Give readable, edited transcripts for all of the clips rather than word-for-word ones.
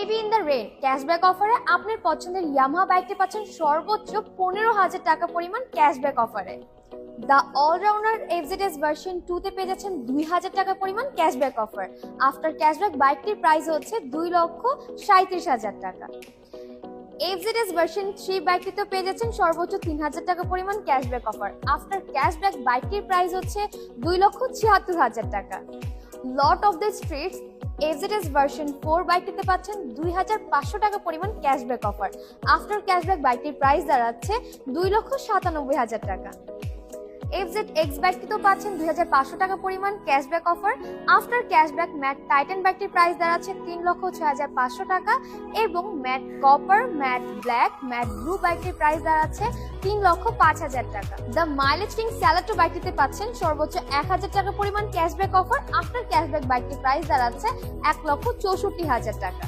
Baby in the rain cashback অফারে আপনার পছন্দের ইয়ামাহা বাইকটি পাচ্ছেন সর্বোচ্চ 15,000 টাকা পরিমাণ ক্যাশব্যাক অফারে। দ্য অলরাউন্ডার এফজেডএস ভার্সন 2 তে পেয়ে যাচ্ছেন 2,000 টাকা পরিমাণ ক্যাশব্যাক অফার। আফটার ক্যাশব্যাক বাইকটির প্রাইস হচ্ছে 2,37,000 টাকা। এফজেডএস ভার্সন 3 বাইকটিতে পেয়ে যাচ্ছেন সর্বোচ্চ 3,000 টাকা পরিমাণ ক্যাশব্যাক অফার। আফটার ক্যাশব্যাক বাইকটির প্রাইস হচ্ছে 2,76,000 টাকা। Lot of the streets FZS version 4 বাইকটিতে পাচ্ছেন 2,500 টাকা পরিমাণ ক্যাশব্যাক অফার। আফটার ক্যাশব্যাক বাইকটির প্রাইস দাঁড়াচ্ছে 2,97,000 টাকা। এফজেড এক্স বাইকটিতেও পাচ্ছেন 2,500 টাকা পরিমাণ cashback offer. After cashback matte titan বাইকটির প্রাইস দাঁড়াচ্ছে 3,06,500 টাকা এবং matte copper, matte black, matte blue বাইকটির প্রাইস দাঁড়াচ্ছে 3,05,000 টাকা। দ্য মাইলেজ কিং স্যালাটো বাইকটিতে পাচ্ছেন সর্বোচ্চ 1,000 টাকা পরিমাণ ক্যাশব্যাক অফার। আফটার ক্যাশব্যাক বাইকটির প্রাইস দাঁড়াচ্ছে 1,64,000 টাকা।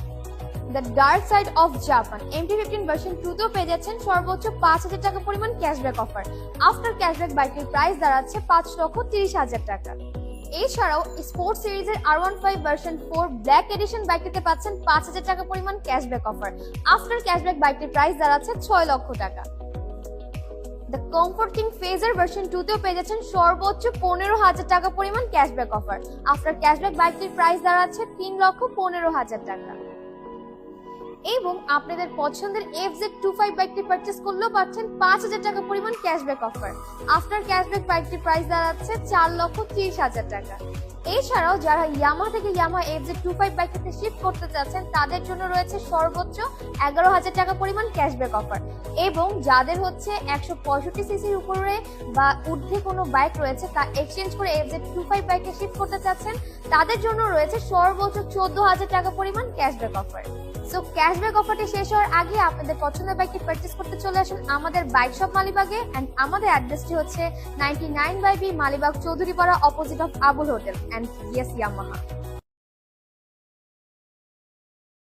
The dark side of Japan MT-15 version 2 তেও পেয়ে যাচ্ছেন সর্বোচ্চ 5,000 টাকা পরিমাণ ক্যাশব্যাক অফার। আফটার ক্যাশব্যাক বাইকটির প্রাইস দাঁড়াচ্ছে 5,30,000 টাকা। এছাড়াও স্পোর্টস সিরিজের R15 ভার্সন 4 ব্ল্যাক এডিশন বাইকটিতে পাচ্ছেন 5,000 টাকা পরিমাণ ক্যাশব্যাক অফার। আফটার ক্যাশব্যাক বাইকটির প্রাইস দাঁড়াচ্ছে 6 লক্ষ টাকা। The comfort king phasor version 2 তেও পেয়ে যাচ্ছেন সর্বোচ্চ 15,000 টাকা পরিমাণ ক্যাশব্যাক অফার। আফটার ক্যাশব্যাক বাইকটির প্রাইস দাঁড়াচ্ছে 3,15,000 টাকা। এবং আপনাদের পছন্দের FZ25 বাইকটি পারচেজ করলেও পাচ্ছেন 5,000 টাকা পরিমাণ ক্যাশব্যাক অফার। আফটার ক্যাশব্যাক বাইকটির প্রাইস দাঁড়াচ্ছে 4,30,000 টাকা। এছাড়াও যারা ইয়ামাহা থেকে ইয়ামাহা FZ25 বাইকটিতে শিফট করতে চাচ্ছেন তাদের জন্য রয়েছে সর্বোচ্চ 11,000 টাকা পরিমাণ ক্যাশব্যাক অফার। এবং যাদের হচ্ছে 165 সিসির উপরে বা ঊর্ধ্বে কোনো বাইক রয়েছে তা এক্সচেঞ্জ করে FZ25 বাইকে শিফট করতে চাচ্ছেন তাদের জন্য রয়েছে সর্বোচ্চ 14,000 টাকা পরিমাণ ক্যাশব্যাক অফার। সো ক্যাশব্যাক অফারটি শেষ হওয়ার আগে আপনাদের পছন্দের বাইকটি পারচেজ করতে চলে আসুন আমাদের বাইক শপ মালিবাগে। এন্ড আমাদের অ্যাড্রেসটি হচ্ছে 99/B Malibagh Chowdhurypara opposite of Abul hotel and yes Yamaha.